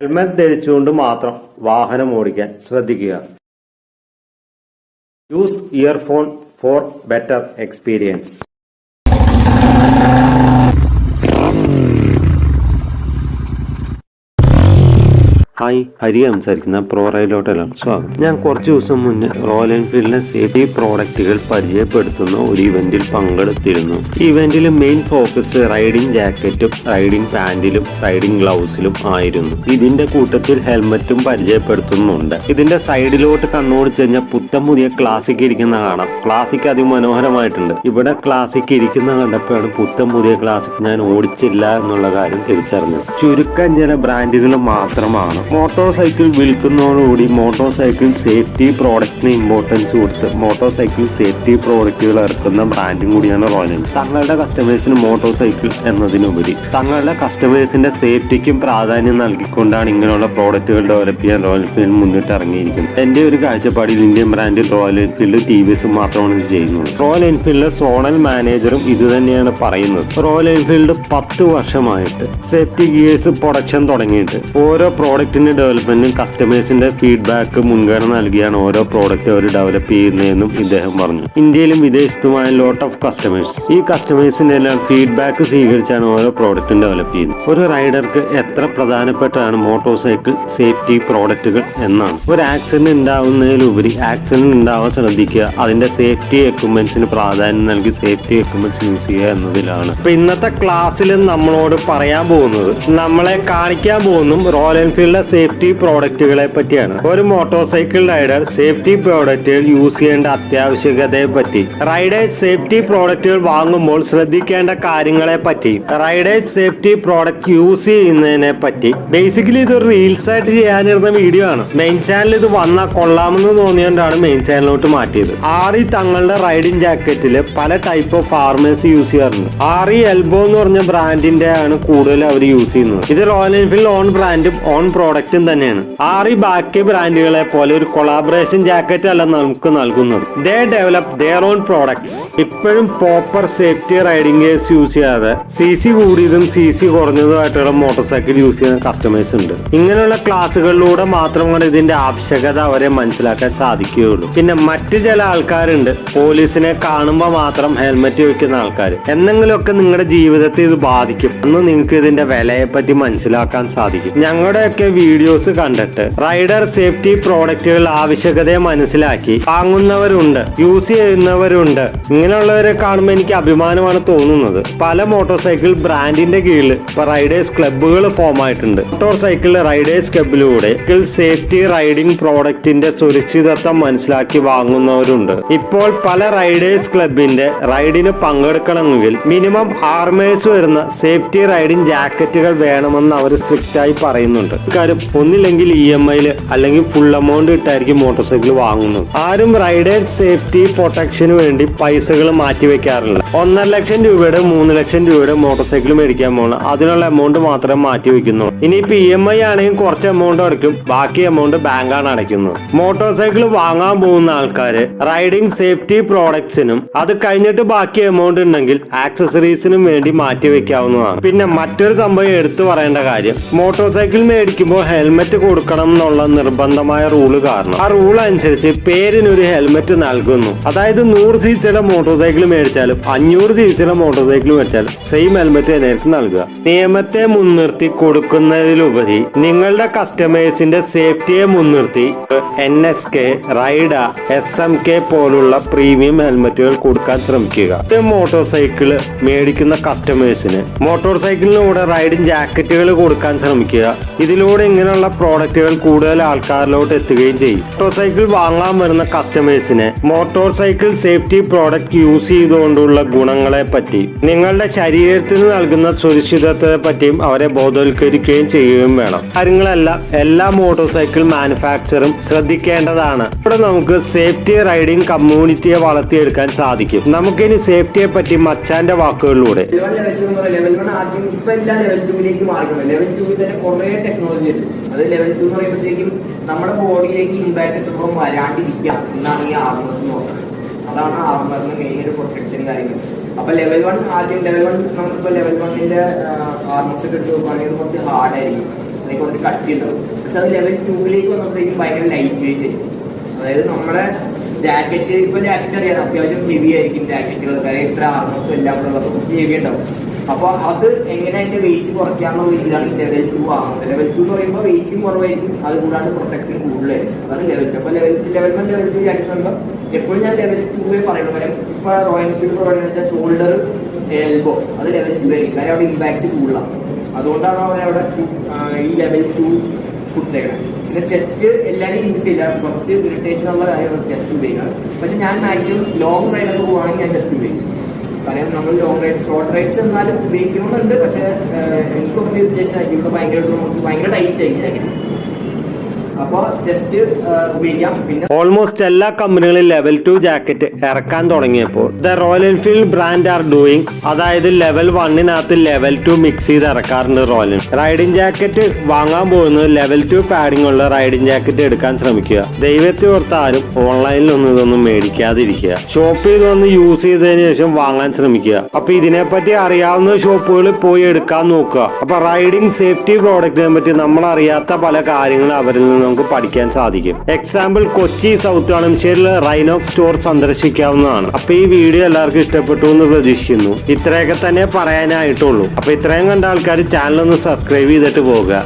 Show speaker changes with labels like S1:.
S1: Helmet ധരിച്ചുകൊണ്ട് മാത്രം വാഹനം ഓടിക്കാൻ ശ്രദ്ധിക്കുക. Use earphone four better experience. Hi, Hari സംസാരിക്കുന്ന പ്രോ റൈഡിലോട്ടെല്ലാം സ്വാഗതം. ഞാൻ കുറച്ച് ദിവസം മുന്നേ റോയൽ എൻഫീൽഡിന്റെ സേഫ്റ്റി പ്രോഡക്റ്റുകൾ പരിചയപ്പെടുത്തുന്ന ഒരു ഇവന്റിൽ പങ്കെടുത്തിരുന്നു. ഈ ഇവന്റിൽ മെയിൻ ഫോക്കസ് റൈഡിംഗ് ജാക്കറ്റും റൈഡിംഗ് പാന്റിലും റൈഡിംഗ് ഗ്ലൗസിലും ആയിരുന്നു. ഇതിന്റെ കൂട്ടത്തിൽ ഹെൽമറ്റും പരിചയപ്പെടുത്തുന്നുണ്ട്. ഇതിന്റെ സൈഡിലോട്ട് കണ്ണോടിച്ചു കഴിഞ്ഞാൽ പുത്തം പുതിയ ക്ലാസിക് ഇരിക്കുന്ന കാണാം. ക്ലാസിക് അതിമനോഹരമായിട്ടുണ്ട്. ഇവിടെ ക്ലാസിക് ഇരിക്കുന്ന കണ്ടപ്പോഴാണ് പുത്തം പുതിയ ക്ലാസിക് ഞാൻ ഓടിച്ചില്ല എന്നുള്ള കാര്യം തിരിച്ചറിഞ്ഞത്. ചുരുക്കം ചില ബ്രാൻഡുകൾ മാത്രമാണ്. മോട്ടോർ സൈക്കിൾ വിൽക്കുന്നതോടുകൂടി മോട്ടോർ സൈക്കിൾ സേഫ്റ്റി പ്രോഡക്റ്റിന് ഇമ്പോർട്ടൻസ് കൊടുത്ത് മോട്ടോർ സൈക്കിൾ സേഫ്റ്റി പ്രോഡക്റ്റുകൾ ഇറക്കുന്ന ബ്രാൻഡും കൂടിയാണ് റോയൽ എൻഫീൽഡ്. തങ്ങളുടെ കസ്റ്റമേഴ്സിന് മോട്ടോർ സൈക്കിൾ എന്നതിനുപരി തങ്ങളുടെ കസ്റ്റമേഴ്സിന്റെ സേഫ്റ്റിക്കും പ്രാധാന്യം നൽകിക്കൊണ്ടാണ് ഇങ്ങനെയുള്ള പ്രോഡക്റ്റുകൾ ഡെവലപ്പ് ചെയ്യാൻ റോയൽ എൻഫീൽഡ് മുന്നിട്ട് ഇറങ്ങിയിരിക്കുന്നത്. എന്റെ ഒരു കാഴ്ചപ്പാടിൽ ഇന്ത്യൻ ബ്രാൻഡിൽ റോയൽ എൻഫീൽഡ് ടി.വി.എസും മാത്രമാണ് ഇത് ചെയ്യുന്നത്. റോയൽ എൻഫീൽഡിലെ സോണൽ മാനേജറും ഇത് തന്നെയാണ് പറയുന്നത്. റോയൽ എൻഫീൽഡ് 10 വർഷമായിട്ട് സേഫ്റ്റി ഗിയേഴ്സ് പ്രൊഡക്ഷൻ തുടങ്ങിയിട്ട് ഓരോ പ്രോഡക്റ്റിന്റെ ഡെവലപ്മെന്റിനും കസ്റ്റമേഴ്സിന്റെ ഫീഡ്ബാക്ക് മുൻഗണന നൽകിയാണ് ഓരോ പ്രോഡക്റ്റ് അവർ ഡെവലപ്പ് ചെയ്യുന്നതെന്നും ഇദ്ദേഹം പറഞ്ഞു. ഇന്ത്യയിലും വിദേശത്തുമായ ലോട്ട് ഓഫ് കസ്റ്റമേഴ്സ് ഈ കസ്റ്റമേഴ്സിന്റെ എല്ലാം ഫീഡ്ബാക്ക് സ്വീകരിച്ചാണ് ഓരോ പ്രോഡക്റ്റും ഡെവലപ്പ് ചെയ്യുന്നത്. ഒരു റൈഡർക്ക് എത്ര പ്രധാനപ്പെട്ടാണ് മോട്ടോർ സൈക്കിൾ സേഫ്റ്റി പ്രോഡക്റ്റുകൾ എന്നാണ്. ഒരു ആക്സിഡന്റ് ഉണ്ടാവുന്നതിലുപരി ആക്സിഡന്റ് ഉണ്ടാവാൻ ശ്രദ്ധിക്കുക, അതിന്റെ സേഫ്റ്റി എക്യുപ്മെന്റ്സിന് പ്രാധാന്യം നൽകി സേഫ്റ്റി എക്യുപ്മെന്റ്സ് യൂസ് ചെയ്യുക എന്നതിലാണ്. ഇപ്പൊ ഇന്നത്തെ ക്ലാസ്സിൽ നമ്മളോട് പറയാൻ പോകുന്നത്, നമ്മളെ കാണിക്കാൻ പോകുന്നതും റോയൽ എൻഫീൽഡിലെ സേഫ്റ്റി പ്രോഡക്റ്റുകളെ പറ്റിയാണ്. ഒരു മോട്ടോർ സൈക്കിൾ റൈഡർ സേഫ്റ്റി പ്രോഡക്റ്റുകൾ യൂസ് ചെയ്യേണ്ട അത്യാവശ്യകതയെ പറ്റി, റൈഡേഴ്സ് സേഫ്റ്റി പ്രോഡക്റ്റുകൾ വാങ്ങുമ്പോൾ ശ്രദ്ധിക്കേണ്ട കാര്യങ്ങളെ പറ്റി, റൈഡേഴ്സ് സേഫ്റ്റി പ്രോഡക്റ്റ് യൂസ് ചെയ്യുന്നതിനെ പറ്റി. ബേസിക്കലി ഇതൊരു റീൽസ് ആയിട്ട് ചെയ്യാനിരുന്ന വീഡിയോ ആണ്. മെയിൻ ചാനൽ ഇത് വന്നാൽ കൊള്ളാമെന്ന് തോന്നിയോണ്ടാണ് മെയിൻ ചാനലിലോട്ട് മാറ്റിയത്. ആറി തങ്ങളുടെ റൈഡിംഗ് ജാക്കറ്റിൽ പല ടൈപ്പ് ഓഫ് ഫാർമേഴ്സ് യൂസ് ചെയ്യാറുണ്ട്. ആറി എൽബോ എന്ന് പറഞ്ഞ ബ്രാൻഡിന്റെ ആണ് കൂടുതൽ അവർ യൂസ് ചെയ്യുന്നത്. ഇത് റോയൽ എൻഫീൽഡ് ഓൺ ബ്രാൻഡും ഓൺ പ്രോഡക്റ്റും തന്നെയാണ്. ആറി ബാക്കി ബ്രാൻഡുകളെ പോലെ ഒരു കൊളാബറേഷൻ ജാക്കറ്റ് അല്ല നമുക്ക് നൽകുന്നത്. ദേ ഡെവലപ്പ് ദെയർ ഓൺ പ്രോഡക്ട്സ്. ഇപ്പോഴും proper safety riding gears use ചെയ്യാതെ CC കൂടിയതും CC കുറഞ്ഞതുമായിട്ടുള്ള മോട്ടോർ സൈക്കിൾ യൂസ് ചെയ്യുന്ന കസ്റ്റമേഴ്സ് ഉണ്ട്. ഇങ്ങനെയുള്ള ക്ലാസ്സുകളിലൂടെ മാത്രമാണ് ഇതിന്റെ ആവശ്യകത അവരെ മനസ്സിലാക്കാൻ സാധിക്കുകയുള്ളൂ. പിന്നെ മറ്റു ചില ആൾക്കാരുണ്ട്, പോലീസിനെ കാണുമ്പോൾ മാത്രം ഹെൽമെറ്റ് വെക്കുന്ന ആൾക്കാർ. എന്തെങ്കിലുമൊക്കെ നിങ്ങളുടെ ജീവിതത്തെ ഇത് ബാധിക്കും എന്ന് നിങ്ങൾക്ക് ഇതിന്റെ വിലയെ പറ്റി മനസ്സിലാക്കാൻ സാധിക്കും. ഞങ്ങളുടെയൊക്കെ വീഡിയോസ് കണ്ടിട്ട് റൈഡർ സേഫ്റ്റി പ്രോഡക്റ്റുകൾ ആവശ്യകതയെ മനസ്സിലാക്കി വാങ്ങുന്നവരുണ്ട്, യൂസ് ചെയ്യുന്നവരുണ്ട്. ഇങ്ങനെയുള്ളവരെ കാണുമ്പോൾ എനിക്ക് അഭിമാനമാണ് തോന്നുന്നത്. പല മോട്ടോർ സൈക്കിൾ ബ്രാൻഡിന്റെ കീഴിൽ ഇപ്പൊ റൈഡേഴ്സ് ക്ലബ്ബുകൾ ഫോം ആയിട്ടുണ്ട്. മോട്ടോർ സൈക്കിൾ റൈഡേഴ്സ് ക്ലബ്ബിലൂടെ സേഫ്റ്റി റൈഡിംഗ് പ്രോഡക്റ്റിന്റെ സുരക്ഷിതത്വം മനസ്സിലാക്കി വാങ്ങുന്നവരുണ്ട്. ഇപ്പോൾ പല റൈഡേഴ്സ് ക്ലബിന്റെ റൈഡിന് പങ്കെടുക്കണമെങ്കിൽ മിനിമം ആർമേഴ്സ് വരുന്ന സേഫ്റ്റി റൈഡിംഗ് ജാക്കറ്റുകൾ വേണമെന്ന് അവർ സ്ട്രിക്റ്റ് ആയി പറയുന്നുണ്ട്. കാര്യം ഒന്നില്ലെങ്കിൽ EMI അല്ലെങ്കിൽ ഫുൾ എമൗണ്ട് ഇട്ടായിരിക്കും മോട്ടോർ സൈക്കിൾ വാങ്ങുന്നത്. ആരും റൈഡേഴ്സ് സേഫ്റ്റി പ്രൊട്ടക്ഷന് വേണ്ടി പൈസകൾ മാറ്റി വെക്കാറില്ല. 1.5 ലക്ഷം രൂപയുടെ 3 ലക്ഷം രൂപയുടെ മോട്ടോർ സൈക്കിൾ മേടിക്കാൻ പോകണം, അതിനുള്ള എമൗണ്ട് മാത്രമേ മാറ്റി വെക്കുന്നുള്ളൂ. ഇനിയിപ്പോ EMI ആണെങ്കിൽ കുറച്ച് എമൗണ്ട് അടയ്ക്കും, ബാക്കി എമൗണ്ട് ബാങ്കാണ് അടയ്ക്കുന്നത്. മോട്ടോർ സൈക്കിൾ വാങ്ങാൻ പോകുന്ന ആൾക്കാര് റൈഡിംഗ് സേഫ്റ്റി പ്രോഡക്ട്സിനും അത് കഴിഞ്ഞിട്ട് ബാക്കി എമൗണ്ട് ഉണ്ടെങ്കിൽ ആക്സസറീസിനും വേണ്ടി മാറ്റി വെക്കാവുന്നതാണ്. പിന്നെ മറ്റൊരു സംഭവം എടുത്തു പറയേണ്ട കാര്യം, മോട്ടോർ സൈക്കിൾ മേടിക്കുമ്പോൾ ഹെൽമെറ്റ് കൊടുക്കണം എന്നുള്ള നിർബന്ധമായ റൂള് കാരണം ആ റൂൾ അനുസരിച്ച് പേരിനൊരു ഹെൽമെറ്റ് നൽകുന്നു. അതായത് 100 cc മോട്ടോർ സൈക്കിൾ മേടിച്ചാലും 500 cc മോട്ടോർ സൈക്കിൾ മേടിച്ചാലും സെയിം ഹെൽമെറ്റ് തന്നെയായിരിക്കും നൽകുക. നിയമത്തെ മുൻനിർത്തി കൊടുക്കുന്നതിലുപരി നിങ്ങളുടെ കസ്റ്റമേഴ്സിന്റെ സേഫ്റ്റിയെ മുൻനിർത്തി NSK, റൈഡ, SMK പോലുള്ള പ്രീമിയം ഹെൽമെറ്റുകൾ കൊടുക്കാൻ ശ്രമിക്കുക. മോട്ടോർ സൈക്കിൾ മേടിക്കുന്ന കസ്റ്റമേഴ്സിന് മോട്ടോർ സൈക്കിളിലൂടെ റൈഡിംഗ് ജാക്കറ്റുകൾ കൊടുക്കാൻ ശ്രമിക്കുക. ഇതിലൂടെ ഇങ്ങനെയുള്ള പ്രോഡക്റ്റുകൾ കൂടുതൽ ആൾക്കാരിലോട്ട് എത്തുകയും ചെയ്യും. മോട്ടോർ സൈക്കിൾ വാങ്ങാൻ വരുന്ന കസ്റ്റമേഴ്സിന് motor cycle safety product use ചെയ്തുകൊണ്ടുള്ള ഗുണങ്ങളെ പറ്റി, നിങ്ങളുടെ ശരീരത്തിന് നൽകുന്ന സുരക്ഷിതത്വത്തെ പറ്റിയും അവരെ ബോധവൽക്കരിക്കുകയും ചെയ്യുകയും വേണം. കാര്യങ്ങളെല്ലാം എല്ലാ മോട്ടോർ സൈക്കിൾ മാനുഫാക്ചറും ശ്രദ്ധിക്കേണ്ടതാണ്. ഇവിടെ നമുക്ക് സേഫ്റ്റി റൈഡിംഗ് കമ്മ്യൂണിറ്റിയെ വളർത്തിയെടുക്കാൻ സാധിക്കും. നമുക്കിനി സേഫ്റ്റിയെ പറ്റി മച്ചാന്റെ വാക്കുകളിലൂടെ
S2: അത് ലെവൽ 2 എന്ന് പറയുമ്പോഴത്തേക്കും നമ്മുടെ ബോഡിയിലേക്ക് ഇമ്പാക്ട് എത്തുമ്പോൾ വരാണ്ടിരിക്കുക എന്നാണ് ഈ ആർമേഴ്സ് എന്ന് പറയുന്നത്. അതാണ് ആർമറിന് മെയിൻ ഒരു പ്രൊട്ടക്ഷൻ കാര്യങ്ങൾ. അപ്പൊ ലെവൽ 1 ആദ്യം ലെവൽ 1 നമുക്കിപ്പോ ലെവൽ 1ന്റെ ആർമേഴ്സ് ഒക്കെ എടുത്ത് നോക്കുകയാണെങ്കിൽ കുറച്ച് ഹാർഡായിരിക്കും. അതിന് കുറച്ച് കട്ടി ഉണ്ടാവും. പക്ഷെ അത് ലെവൽ 2 വന്നപ്പോഴത്തേക്കും ഭയങ്കര ലൈറ്റ് വെയിറ്റ് ആയിരിക്കും. അതായത് നമ്മുടെ ജാക്കറ്റ്, ഇപ്പൊ ജാക്കറ്റ് അറിയാം അത്യാവശ്യം ഹെവി ആയിരിക്കും ജാക്കറ്റുകൾ, കാര്യം ഇത്ര ആർമേഴ്സും എല്ലാം കൂടെ ഉള്ളപ്പോൾ ഹെവി ഉണ്ടാവും. അപ്പൊ അത് എങ്ങനെ അതിന്റെ വെയിറ്റ് കുറയ്ക്കാന്നുള്ള രീതിയിലാണ് ഈ ലെവൽ 2 ആകുന്നത്. ലെവൽ 2 എന്ന് പറയുമ്പോൾ വെയിറ്റും കുറവായിരിക്കും, അത് കൂടാണ്ട് പ്രൊട്ടക്ഷൻ കൂടുതലായിരിക്കും. അതാണ് ലെവൽ 2. അപ്പൊ ലെവൽ 2 ജാക്കറ്റ് പറയുമ്പോൾ എപ്പോഴും ഞാൻ ലെവൽ 2 പറയുള്ളൂ. കാര്യം ഇപ്പൊ റോയൽ എൻഫീൽഡ് പ്രൊവൈഡ് വെച്ചാൽ ഷോൾഡർ, എൽബോ അത് ലെവൽ 2 ആയിരിക്കും. കാര്യം അവിടെ ഇമ്പാക്ട് കൂടുതലാണ്. അതുകൊണ്ടാണ് അവിടെ ഈ ലെവൽ 2 കൊടുത്തേക്കണം. പിന്നെ ചെസ്റ്റ് എല്ലാവരും യൂസ് ചെയ്യില്ല, കുറച്ച് ഇറിറ്റേഷൻ ഉള്ള കാര്യമാണ് ചെസ്റ്റ് ഉപയോഗിക്കുന്നത്. പക്ഷെ ഞാൻ മാക്സിമം ലോങ് റൈഡൊക്കെ പോവുകയാണെങ്കിൽ ഞാൻ ചെസ്റ്റ് ഉപയോഗിക്കും. കാരണം നമ്മൾ ലോങ് റൈഡ്, ഷോർട്ട് റൈഡ്സ് എന്നാലും ഉപയോഗിക്കണമെന്നുണ്ട്. പക്ഷെ എനിക്ക് കുറച്ച് ഇറിറ്റേഷൻ ആയിരിക്കും. ഇവിടെ ഭയങ്കര ടൈറ്റ് ആയിരിക്കും. അപ്പോൾ ജസ്റ്റ് ഉപയോഗിക്കാം. പിന്നെ
S1: ഓൾമോസ്റ്റ് എല്ലാ കമ്പനികളും ലെവൽ 2 ജാക്കറ്റ് ഇറക്കാൻ തുടങ്ങിയപ്പോൾ the royal Enfield brand are doing, അതായത് ലെവൽ 1 ലെവൽ 2 മിക്സ് ചെയ്ത് ഇറക്കാറുണ്ട് റോയൽ എൻഫീൽഡ്. റൈഡിംഗ് ജാക്കറ്റ് വാങ്ങാൻ പോകുന്നത് ലെവൽ 2 പാഡിംഗ് ഉള്ള റൈഡിംഗ് ജാക്കറ്റ് എടുക്കാൻ ശ്രമിക്കുക. ദൈവത്തെ ഓർത്ത് ആരും ഓൺലൈനിലൊന്നും ഇതൊന്നും മേടിക്കാതിരിക്കുക. ഷോപ്പ് ചെയ്ത് വന്ന് യൂസ് ചെയ്തതിനു ശേഷം വാങ്ങാൻ ശ്രമിക്കുക. അപ്പൊ ഇതിനെപ്പറ്റി അറിയാവുന്ന ഷോപ്പുകളിൽ പോയി എടുക്കാൻ നോക്കുക. അപ്പൊ റൈഡിംഗ് സേഫ്റ്റി പ്രോഡക്റ്റിനെ പറ്റി നമ്മൾ അറിയാത്ത പല കാര്യങ്ങളും അവരിൽ നിന്ന് നമുക്ക് പഠിക്കാൻ സാധിക്കും. എക്സാമ്പിൾ, കൊച്ചി സൗത്ത് കാളമശ്ശേരിയിലെ റൈനോക്സ് സ്റ്റോർ സന്ദർശിക്കാവുന്നതാണ്. അപ്പൊ ഈ വീഡിയോ എല്ലാവർക്കും ഇഷ്ടപ്പെട്ടു എന്ന് പ്രതീക്ഷിക്കുന്നു. ഇത്രയൊക്കെ തന്നെ പറയാനായിട്ടുള്ളൂ. അപ്പൊ ഇത്രയും കണ്ട ആൾക്കാർ ചാനൽ ഒന്ന് സബ്സ്ക്രൈബ് ചെയ്തിട്ട് പോകുക.